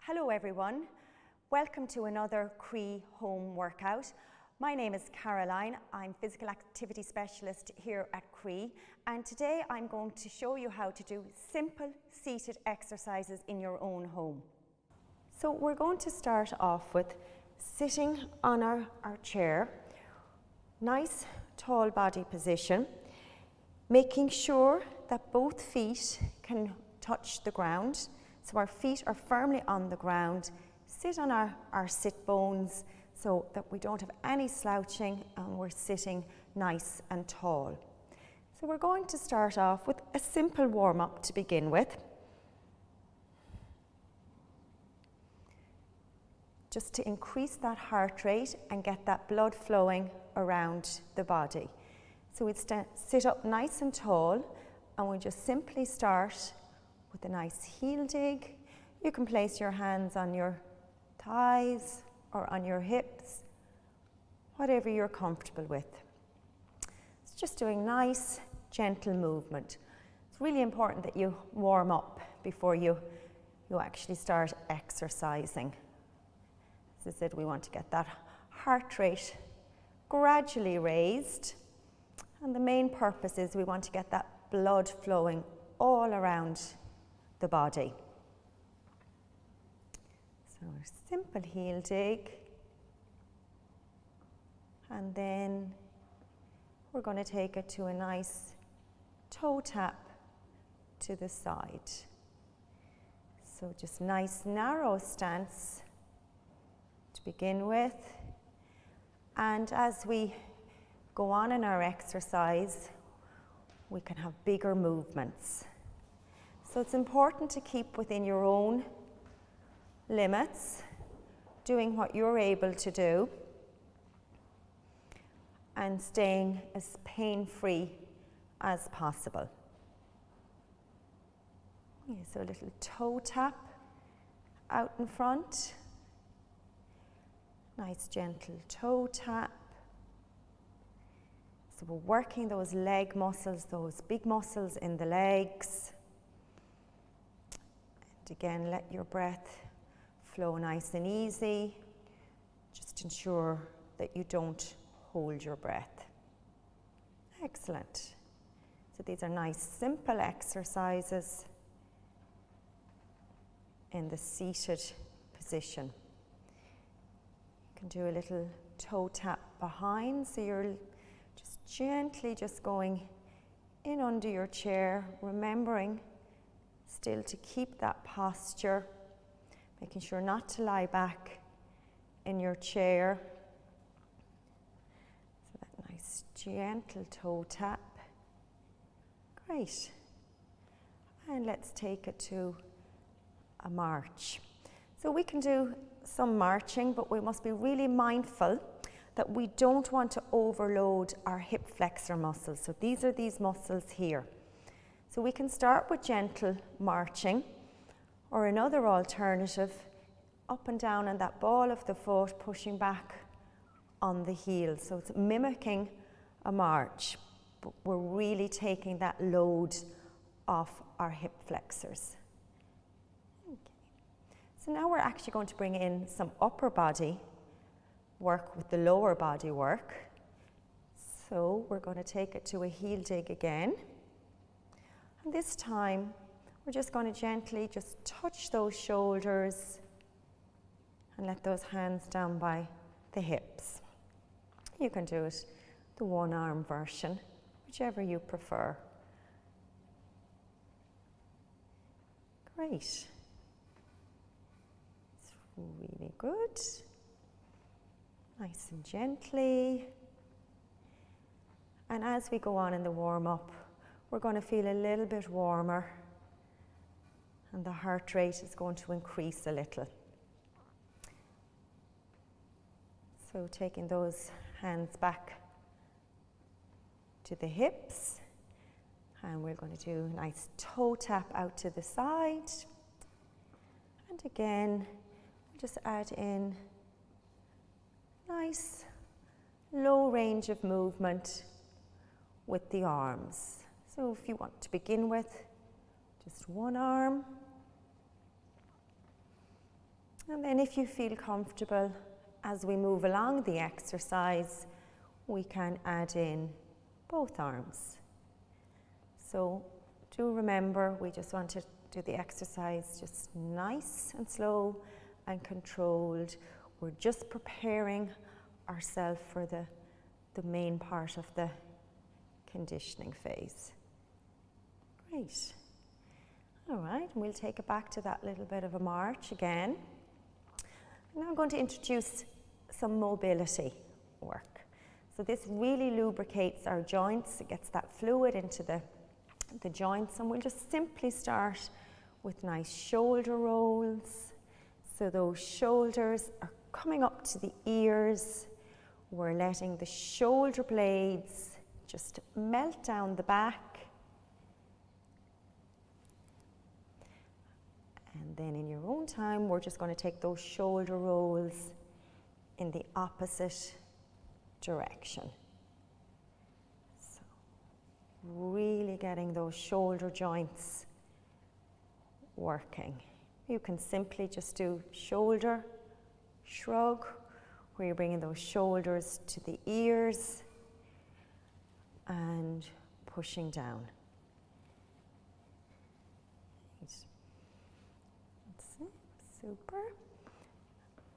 Hello everyone, welcome to another Croí home workout. My name is Caroline, I'm Physical Activity Specialist here at Croí, and today I'm going to show you how to do simple seated exercises in your own home. So we're going to start off with sitting on our chair, nice tall body position, making sure that both feet can touch the ground. So our feet are firmly on the ground. Sit on our sit bones so that we don't have any slouching and we're sitting nice and tall. So we're going to start off with a simple warm-up to begin with. Just to increase that heart rate and get that blood flowing around the body. So we'd sit up nice and tall and we just simply start with a nice heel dig. You can place your hands on your thighs or on your hips, whatever you're comfortable with. It's just doing nice, gentle movement. It's really important that you warm up before you actually start exercising. As I said, we want to get that heart rate gradually raised, and the main purpose is we want to get that blood flowing all around the body. So a simple heel dig, and then we're going to take it to a nice toe tap to the side. So just nice narrow stance to begin with, and as we go on in our exercise we can have bigger movements. So it's important to keep within your own limits, doing what you're able to do and staying as pain-free as possible. Okay, so a little toe tap out in front, nice gentle toe tap. So we're working those leg muscles, those big muscles in the legs. Again, let your breath flow nice and easy. Just ensure that you don't hold your breath. Excellent. So these are nice, simple exercises in the seated position. You can do a little toe tap behind, so you're just gently just going in under your chair, remembering still to keep that posture, making sure not to lie back in your chair. So that nice gentle toe tap. Great. And let's take it to a march. So we can do some marching, but we must be really mindful that we don't want to overload our hip flexor muscles. So these are these muscles here. So we can start with gentle marching, or another alternative, up and down on that ball of the foot, pushing back on the heel. So it's mimicking a march, but we're really taking that load off our hip flexors. Okay. So now we're actually going to bring in some upper body work with the lower body work. So we're going to take it to a heel dig again. And this time, we're just going to gently just touch those shoulders and let those hands down by the hips. You can do it the one arm version, whichever you prefer. Great. It's really good. Nice and gently. And as we go on in the warm-up, we're going to feel a little bit warmer and the heart rate is going to increase a little. So taking those hands back to the hips, and we're going to do a nice toe tap out to the side. And again, just add in nice low range of movement with the arms. So if you want to begin with just one arm, And then if you feel comfortable as we move along the exercise, we can add in both arms. So do remember, we just want to do the exercise just nice and slow and controlled. We're just preparing ourselves for the main part of the conditioning phase. Great. All right, and we'll take it back to that little bit of a march again. Now I'm going to introduce some mobility work. So this really lubricates our joints. It gets that fluid into the joints, and we'll just simply start with nice shoulder rolls. So those shoulders are coming up to the ears. We're letting the shoulder blades just melt down the back. And then in your own time, we're just going to take those shoulder rolls in the opposite direction. So really getting those shoulder joints working. You can simply just do shoulder shrug, where you're bringing those shoulders to the ears and pushing down. Super.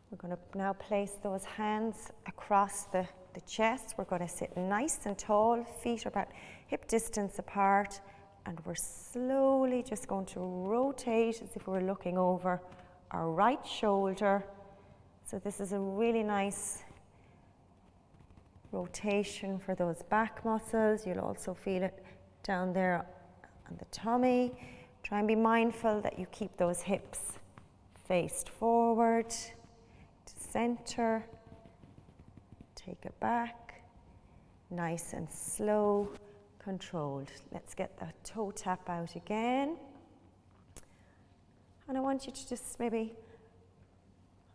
We're going to now place those hands across the chest. We're going to sit nice and tall, feet are about hip distance apart, and we're slowly just going to rotate as if we're looking over our right shoulder. So this is a really nice rotation for those back muscles. You'll also feel it down there on the tummy. Try and be mindful that you keep those hips faced forward to center. Take it back, nice and slow, controlled. Let's get that toe tap out again. And I want you to just maybe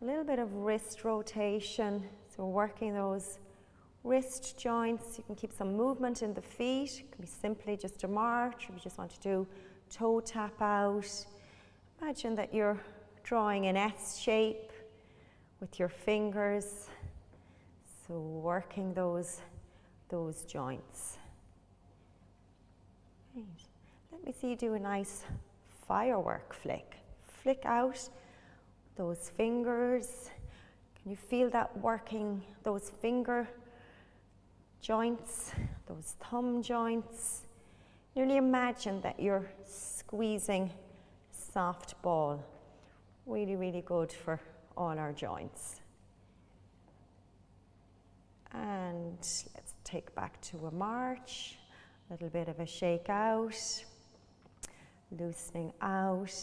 a little bit of wrist rotation. So working those wrist joints. You can keep some movement in the feet. It can be simply just a march, or you just want to do toe tap out. Imagine that you're drawing an S shape with your fingers. So working those joints. Right. Let me see you do a nice firework flick. Flick out those fingers. Can you feel that working those finger joints, those thumb joints? Nearly imagine that you're squeezing soft ball. Really, really good for all our joints. And let's take back to a march. A little bit of a shake out, loosening out.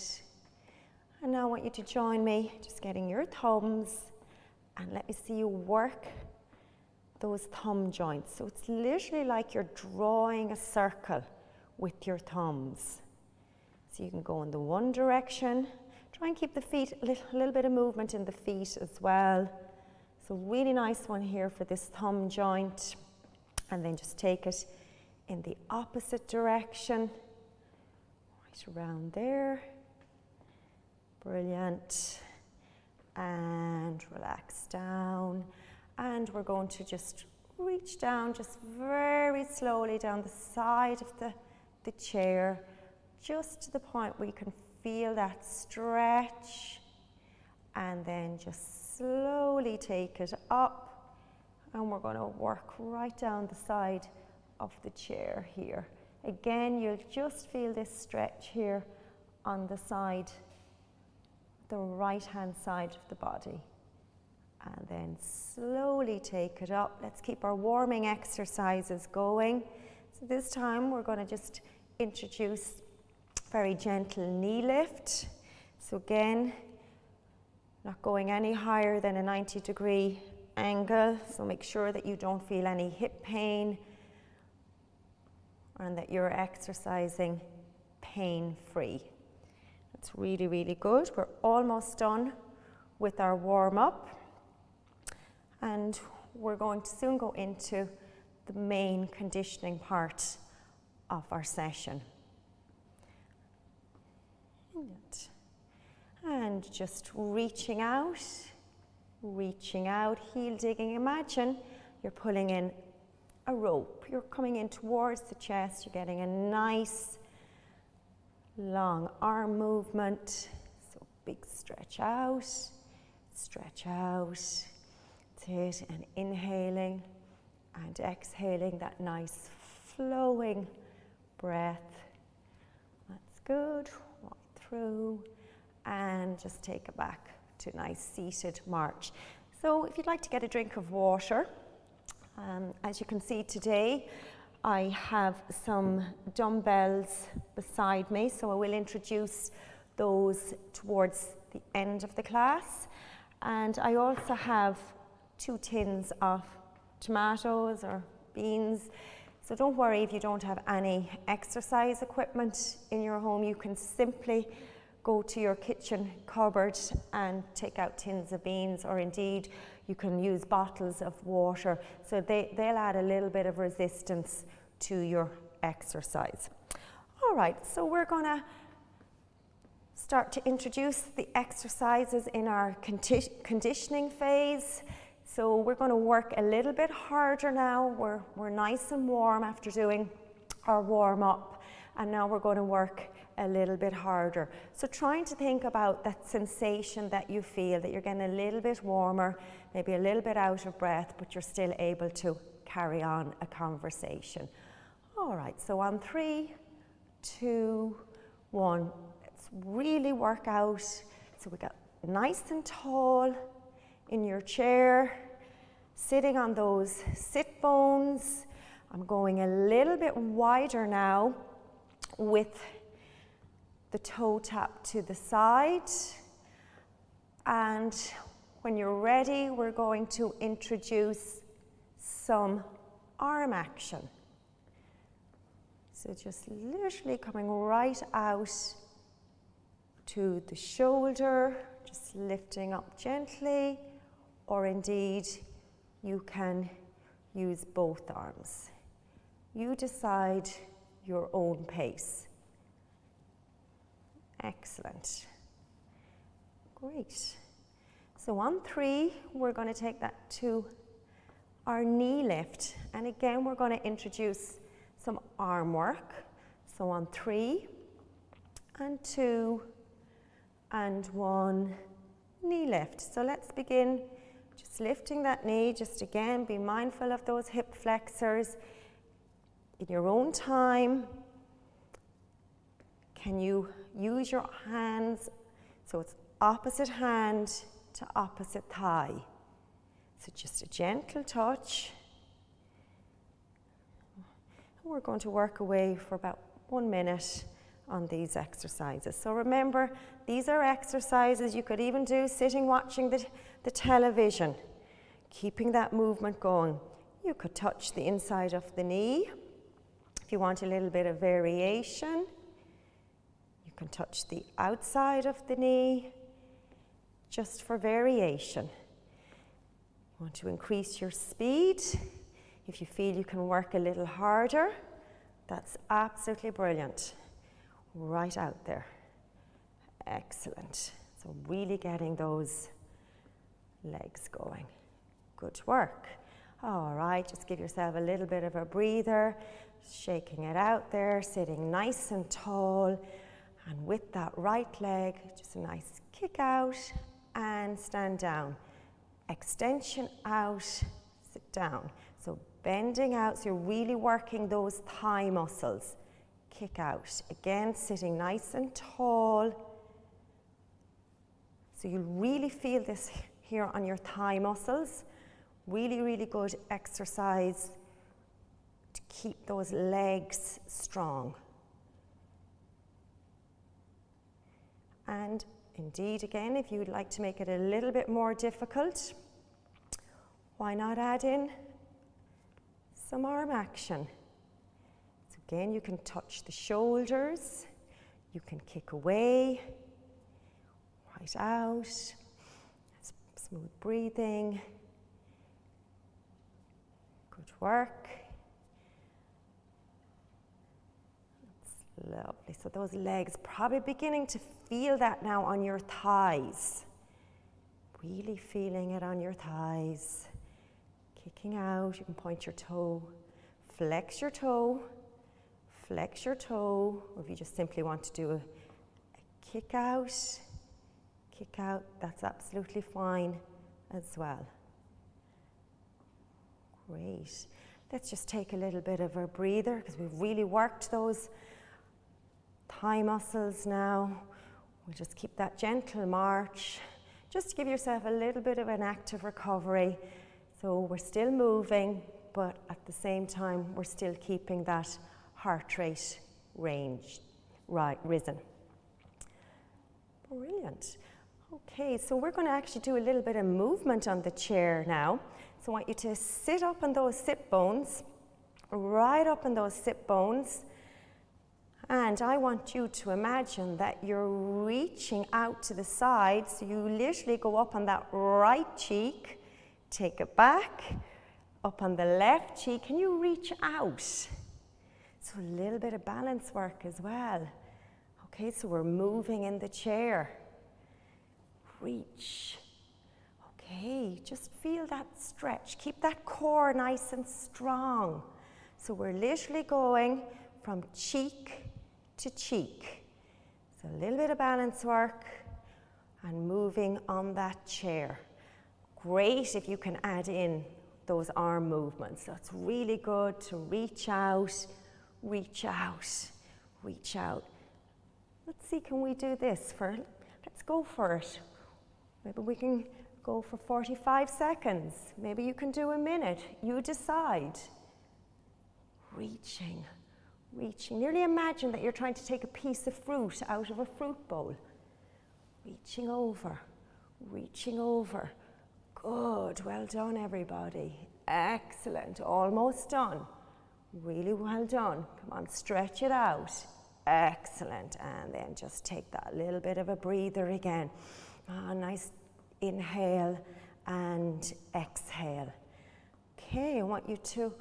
And now I want you to join me, just getting your thumbs, and let me see you work those thumb joints. So it's literally like you're drawing a circle with your thumbs. So you can go in the one direction. Try and keep the feet, a little bit of movement in the feet as well. So really nice one here for this thumb joint. And then just take it in the opposite direction, right around there. Brilliant. And relax down. And we're going to just reach down, just very slowly down the side of the chair, just to the point where you can feel that stretch. And then just slowly take it up. And we're going to work right down the side of the chair here. Again, you'll just feel this stretch here on the side, the right-hand side of the body. And then slowly take it up. Let's keep our warming exercises going. So this time we're going to just introduce very gentle knee lift. So again, not going any higher than a 90-degree angle. So make sure that you don't feel any hip pain and that you're exercising pain-free. That's really, really good. We're almost done with our warm-up. And we're going to soon go into the main conditioning part of our session. And just reaching out, heel digging. Imagine you're pulling in a rope. You're coming in towards the chest. You're getting a nice long arm movement. So big stretch out. That's it. And inhaling and exhaling that nice flowing breath. That's good. Right through. And just take it back to a nice seated march. So if you'd like to get a drink of water, as you can see today, I have some dumbbells beside me, so I will introduce those towards the end of the class. And I also have 2 tins of tomatoes or beans. So don't worry if you don't have any exercise equipment in your home. You can simply go to your kitchen cupboard and take out tins of beans, or indeed you can use bottles of water. So they'll add a little bit of resistance to your exercise. All right, so we're gonna start to introduce the exercises in our conditioning phase. So we're gonna work a little bit harder now. We're nice and warm after doing our warm up, and now we're gonna work a little bit harder. So trying to think about that sensation that you feel, that you're getting a little bit warmer, maybe a little bit out of breath, but you're still able to carry on a conversation. All right, so on 3, 2, 1, let's really work out. So we got nice and tall in your chair, sitting on those sit bones. I'm going a little bit wider now with the toe tap to the side, and when you're ready, we're going to introduce some arm action. So just literally coming right out to the shoulder, just lifting up gently, or indeed you can use both arms. You decide your own pace. Excellent. Great. So on 3, we're going to take that to our knee lift. And again, we're going to introduce some arm work. So on 3, and 2, and 1, knee lift. So let's begin just lifting that knee. Just again, be mindful of those hip flexors. In your own time, can you use your hands, so it's opposite hand to opposite thigh. So just a gentle touch. We're going to work away for about 1 minute on these exercises. So remember, these are exercises you could even do sitting watching the television, keeping that movement going. You could touch the inside of the knee. If you want a little bit of variation, you can touch the outside of the knee, just for variation. You want to increase your speed. If you feel you can work a little harder, that's absolutely brilliant. Right out there. Excellent. So really getting those legs going. Good work. All right, just give yourself a little bit of a breather, shaking it out there, sitting nice and tall, and with that right leg, just a nice kick out and stand down. Extension out, sit down. So bending out, so you're really working those thigh muscles. Kick out. Again, sitting nice and tall. So you really feel this here on your thigh muscles. Really, really good exercise to keep those legs strong. And indeed, again, if you would like to make it a little bit more difficult, why not add in some arm action? So again, you can touch the shoulders, you can kick away, right out, smooth breathing. Good work. Lovely. So those legs, probably beginning to feel that now on your thighs. Really feeling it on your thighs. Kicking out, you can point your toe, flex your toe, or if you just simply want to do a kick out, that's absolutely fine as well. Great. Let's just take a little bit of a breather because we've really worked those thigh muscles now. We'll just keep that gentle march. Just to give yourself a little bit of an active recovery. So we're still moving, but at the same time, we're still keeping that heart rate range risen. Brilliant. Okay, so we're going to actually do a little bit of movement on the chair now. So I want you to sit up on those sit bones, right up on those sit bones. And I want you to imagine that you're reaching out to the side. So you literally go up on that right cheek, take it back, up on the left cheek. Can you reach out? So a little bit of balance work as well. Okay, so we're moving in the chair. Reach. Okay, just feel that stretch. Keep that core nice and strong. So we're literally going from cheek to cheek. So a little bit of balance work and moving on that chair. Great if you can add in those arm movements. So it's really good to reach out, reach out, reach out. Let's see, can we do this let's go for it. Maybe we can go for 45 seconds. Maybe you can do a minute. You decide. Reaching. Nearly imagine that you're trying to take a piece of fruit out of a fruit bowl. Reaching over. Good, well done everybody. Excellent, almost done. Really well done. Come on, stretch it out. Excellent, and then just take that little bit of a breather again. Nice inhale and exhale. Okay, I want you to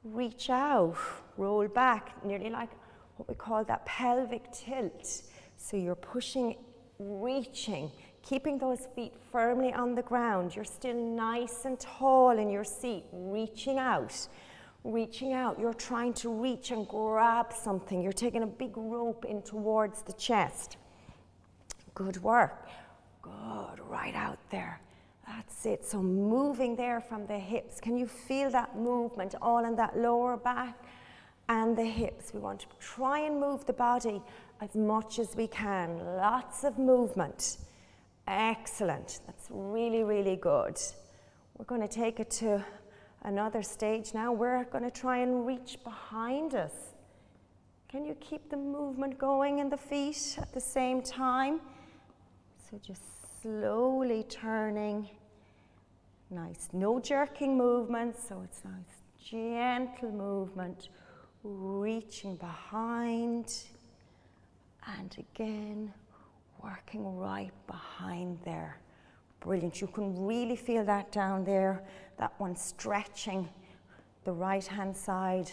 reach out, roll back, nearly like what we call that pelvic tilt. So you're pushing, reaching, keeping those feet firmly on the ground. You're still nice and tall in your seat, reaching out. You're trying to reach and grab something. You're taking a big rope in towards the chest. Good work. Good, right out there. That's it. So moving there from the hips. Can you feel that movement all in that lower back and the hips? We want to try and move the body as much as we can. Lots of movement. Excellent. That's really, really good. We're going to take it to another stage now. We're going to try and reach behind us. Can you keep the movement going in the feet at the same time? So just slowly turning. Nice, no jerking movement, so it's nice, gentle movement. Reaching behind. And again, working right behind there. Brilliant, you can really feel that down there. That one stretching the right hand side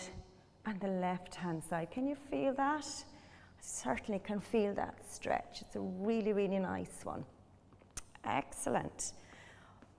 and the left hand side. Can you feel that? I certainly can feel that stretch. It's a really, really nice one. Excellent.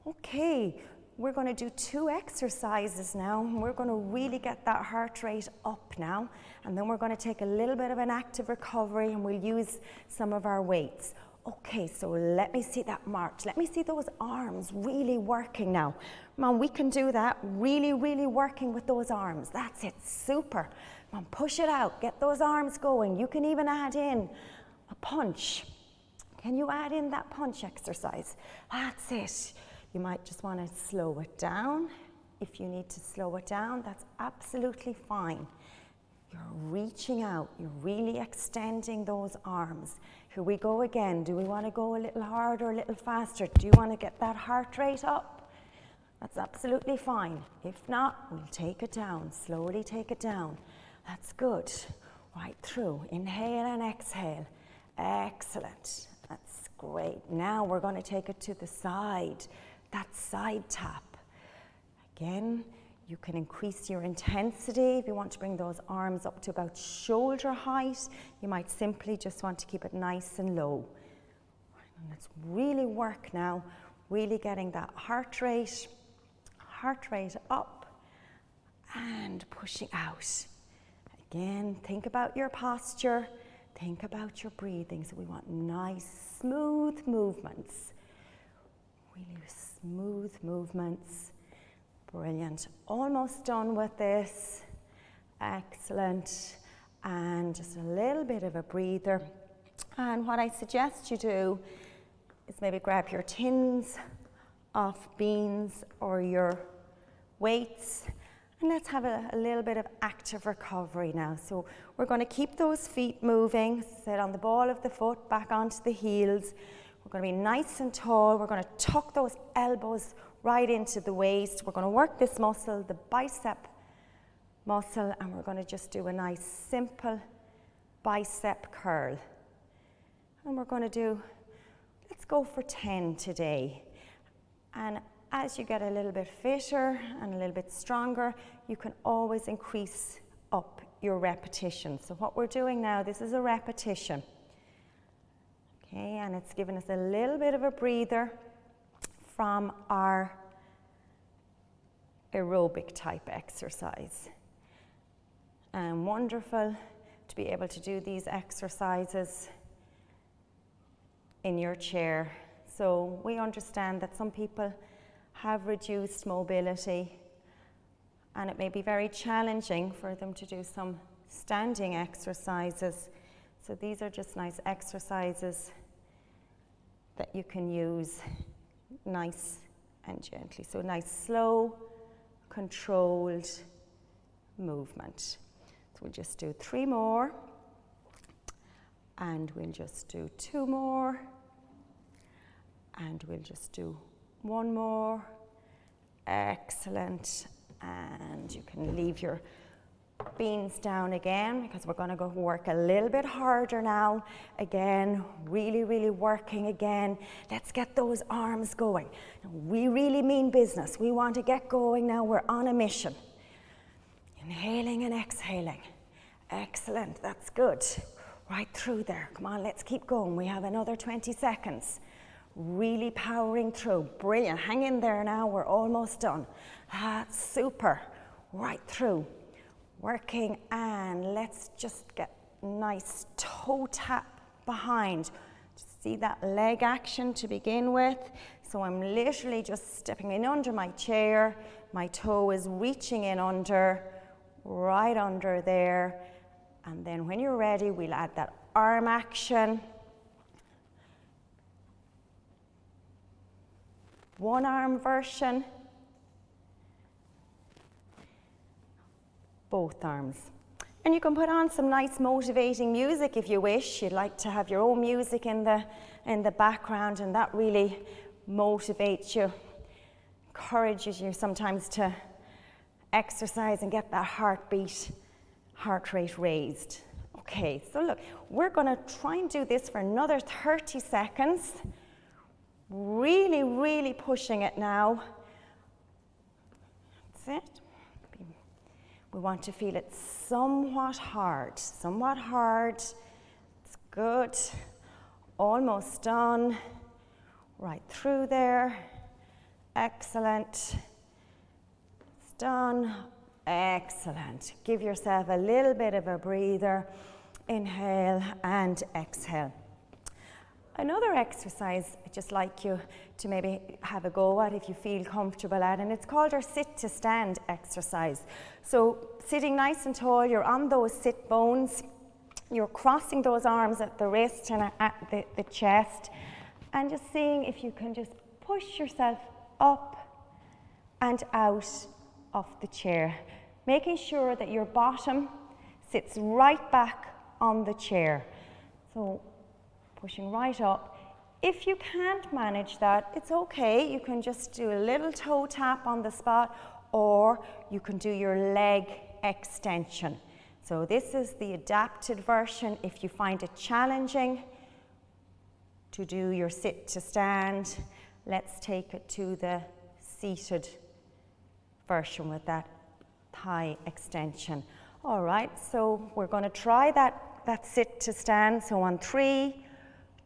Okay, we're going to do 2 exercises now. We're going to really get that heart rate up now. And then we're going to take a little bit of an active recovery and we'll use some of our weights. Okay, so let me see that march. Let me see those arms really working now. Come on, we can do that. Really, really working with those arms. That's it, super. Come on, push it out. Get those arms going. You can even add in a punch. Can you add in that punch exercise? That's it. You might just want to slow it down. If you need to slow it down, that's absolutely fine. You're reaching out. You're really extending those arms. Here we go again. Do we want to go a little harder, a little faster? Do you want to get that heart rate up? That's absolutely fine. If not, we'll take it down. Slowly take it down. That's good. Right through. Inhale and exhale. Excellent. That's great. Now we're going to take it to the side. That side tap. Again, You can increase your intensity if you want to bring those arms up to about shoulder height. You might simply just want to keep it nice and low. And let's really work now, really getting that heart rate up and pushing out. Again, think about your posture, think about your breathing. So we want nice, smooth movements. Really smooth movements. Brilliant. Almost done with this. Excellent. And just a little bit of a breather. And what I suggest you do is maybe grab your tins of beans or your weights, and let's have a little bit of active recovery now. So we're going to keep those feet moving, sit on the ball of the foot, back onto the heels. We're going to be nice and tall. We're going to tuck those elbows right into the waist. We're going to work this muscle, the bicep muscle, and we're going to just do a nice simple bicep curl. And we're going to do, let's go for 10 today. And as you get a little bit fitter and a little bit stronger, you can always increase up your repetition. So what we're doing now, this is a repetition. Okay, and it's giving us a little bit of a breather from our aerobic type exercise. And wonderful to be able to do these exercises in your chair. So we understand that some people have reduced mobility and it may be very challenging for them to do some standing exercises. So these are just nice exercises that you can use nice and gently. So nice, slow, controlled movement. So we'll just do 3 more, and we'll just do 2 more, and we'll just do 1 more. Excellent. And you can leave your beans down again, because we're going to go work a little bit harder now. Again, really, really working again. Let's get those arms going. We really mean business. We want to get going now. We're on a mission. Inhaling and exhaling. Excellent. That's good. Right through there. Come on, let's keep going. We have another 20 seconds. Really powering through. Brilliant. Hang in there now. We're almost done. Super. Right through. Working, and let's just get nice toe tap behind. See that leg action to begin with. So I'm literally just stepping in under my chair. My toe is reaching in under, right under there. And then when you're ready, we'll add that arm action. One arm version. Both arms. And you can put on some nice motivating music if you wish. You'd like to have your own music in the background, and that really motivates you, encourages you sometimes to exercise and get that heart rate raised. Okay, so look, we're going to try and do this for another 30 seconds. Really, really pushing it now. That's it. We want to feel it somewhat hard. It's good. Almost done. Right through there. Excellent. It's done. Excellent. Give yourself a little bit of a breather. Inhale and exhale. Another exercise I'd just like you to maybe have a go at if you feel comfortable at, and it's called our sit to stand exercise. So sitting nice and tall, you're on those sit bones, you're crossing those arms at the wrist and at the chest, and just seeing if you can just push yourself up and out of the chair, making sure that your bottom sits right back on the chair. So pushing right up. If you can't manage that, it's okay. You can just do a little toe tap on the spot, or you can do your leg extension. So this is the adapted version. If you find it challenging to do your sit to stand, let's take it to the seated version with that thigh extension. All right, so we're going to try that sit to stand. So on 3,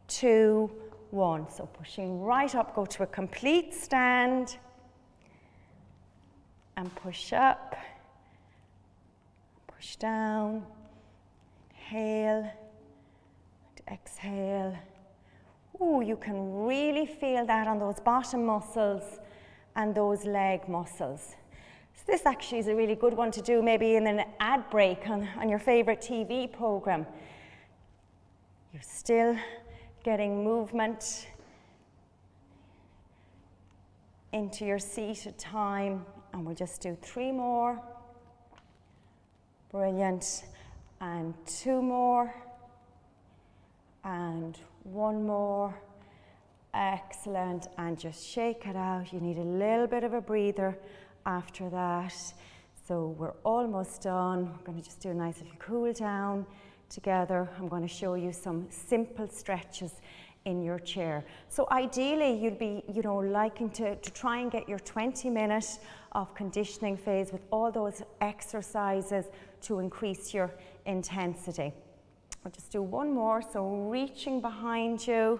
2, 1. So pushing right up, go to a complete stand and push up, push down, inhale, and exhale. Ooh, you can really feel that on those bottom muscles and those leg muscles. So this actually is a really good one to do maybe in an ad break on your favorite TV program. You're still getting movement into your seated time, and we'll just do 3 more. Brilliant. And 2 more. And 1 more. Excellent. And just shake it out. You need a little bit of a breather after that. So we're almost done. We're going to just do a nice little cool down together. I'm going to show you some simple stretches in your chair. So ideally you'll be, liking to try and get your 20-minute of conditioning phase with all those exercises to increase your intensity. I'll just do 1 more. So reaching behind you,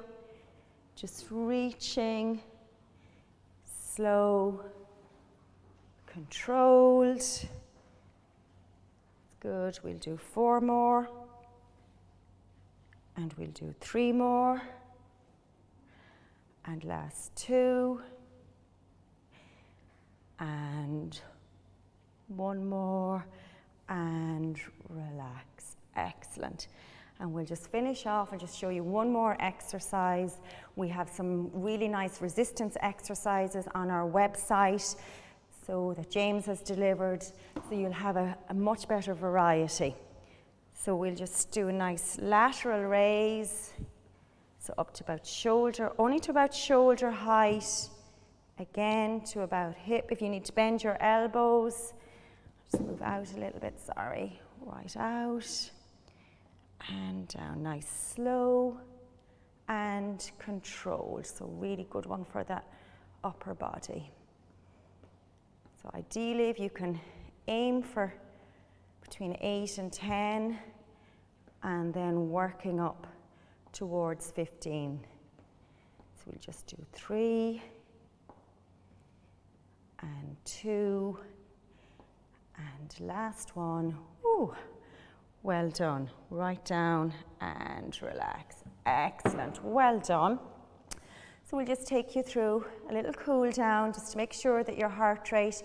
just reaching, slow, controlled. Good. We'll do 4 more. And we'll do 3 more. And last 2. And 1 more. And relax. Excellent. And we'll just finish off and just show you 1 more exercise. We have some really nice resistance exercises on our website, so that James has delivered, so you'll have a much better variety. So we'll just do a nice lateral raise, so up to about shoulder, only to about shoulder height, again to about hip. If you need to bend your elbows, just move out a little bit, sorry, right out, and down, nice slow and controlled. So really good one for that upper body. So ideally, if you can aim for between 8 and 10, and then working up towards 15. So we'll just do 3, and 2, and last one. Ooh, well done. Right down and relax. Excellent, well done. So we'll just take you through a little cool down just to make sure that your heart rate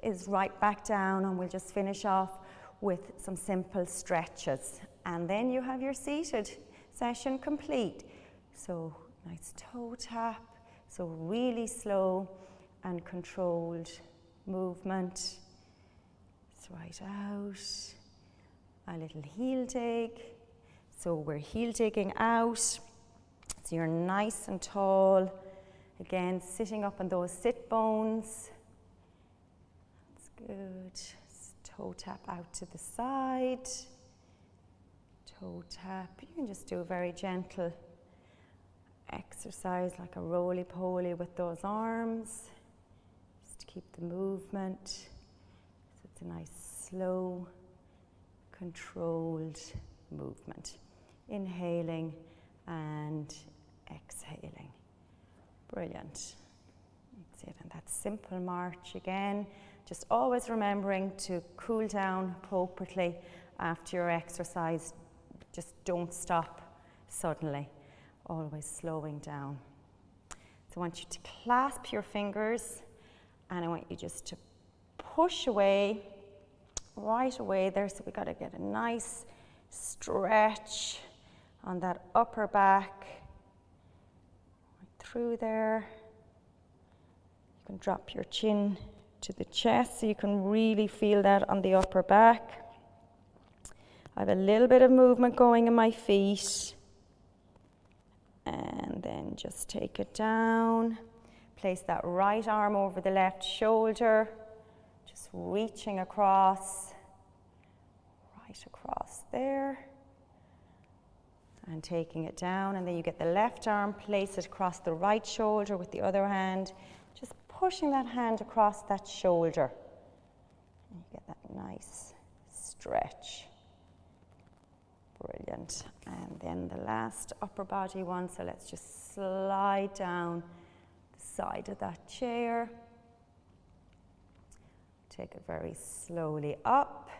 is right back down, and we'll just finish off with some simple stretches. And then you have your seated session complete. So nice toe tap, so really slow and controlled movement. It's right out, a little heel dig. So we're heel digging out. So you're nice and tall. Again, sitting up on those sit bones. That's good. Toe tap out to the side. Toe tap. You can just do a very gentle exercise like a roly-poly with those arms. Just to keep the movement. So it's a nice, slow, controlled movement. Inhaling and exhaling. Brilliant. That's it. And that simple march again. Just always remembering to cool down appropriately after your exercise. Just don't stop suddenly. Always slowing down. So I want you to clasp your fingers, and I want you just to push away, right away there. So we got to get a nice stretch on that upper back, right through there. You can drop your chin to the chest so you can really feel that on the upper back. I have a little bit of movement going in my feet, and then just take it down. Place that right arm over the left shoulder, just reaching across, right across there. And taking it down, and then you get the left arm, place it across the right shoulder with the other hand, just pushing that hand across that shoulder. And you get that nice stretch. Brilliant. And then the last upper body one, so let's just slide down the side of that chair. Take it very slowly up,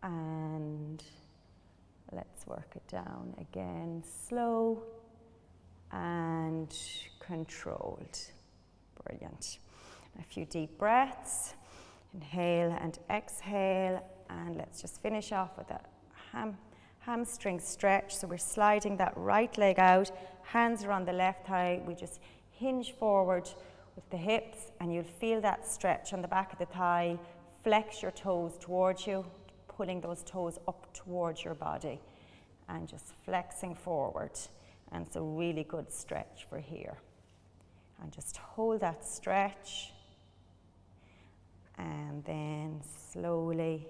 and let's work it down again, slow and controlled. Brilliant. A few deep breaths, inhale and exhale, and let's just finish off with a hamstring stretch. So we're sliding that right leg out, hands are on the left thigh, we just hinge forward with the hips, and you'll feel that stretch on the back of the thigh. Flex your toes towards you, pulling those toes up towards your body and just flexing forward. And it's a really good stretch for here. And just hold that stretch, and then slowly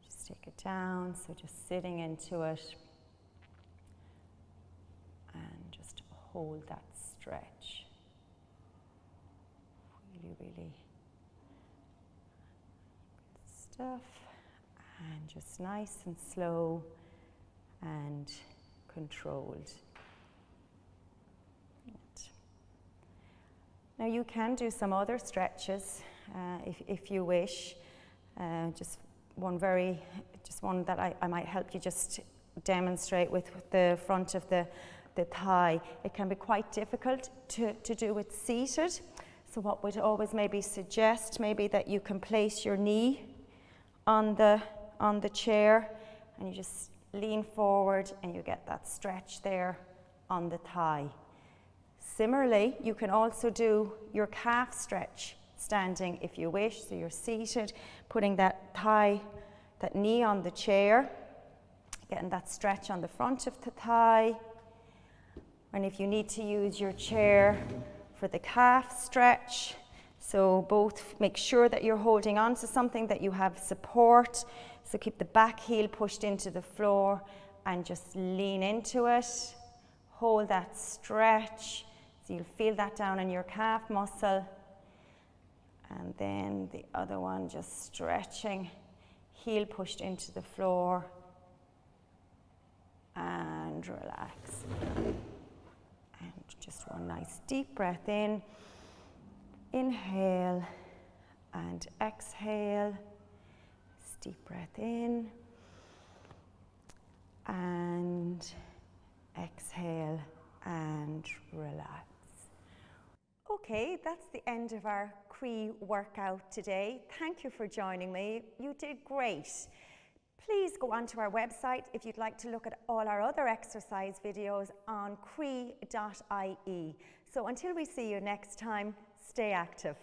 just take it down. So just sitting into it and just hold that stretch. Really good stuff. And just nice and slow and controlled. Now you can do some other stretches if you wish. Just one that I might help you just demonstrate with the front of the thigh. It can be quite difficult to do it seated. So what would always maybe suggest maybe that you can place your knee on the chair, and you just lean forward and you get that stretch there on the thigh. Similarly, you can also do your calf stretch standing if you wish. So you're seated, putting that knee on the chair, getting that stretch on the front of the thigh. And if you need to use your chair for the calf stretch, so both make sure that you're holding on to something, that you have support. So keep the back heel pushed into the floor and just lean into it. Hold that stretch. So you'll feel that down in your calf muscle. And then the other one, just stretching, heel pushed into the floor, and relax. And just one nice deep breath in. Inhale and exhale. Deep breath in and exhale and relax. Okay, that's the end of our Croí workout today. Thank you for joining me. You did great. Please go onto our website if you'd like to look at all our other exercise videos on croí.ie. So until we see you next time, stay active.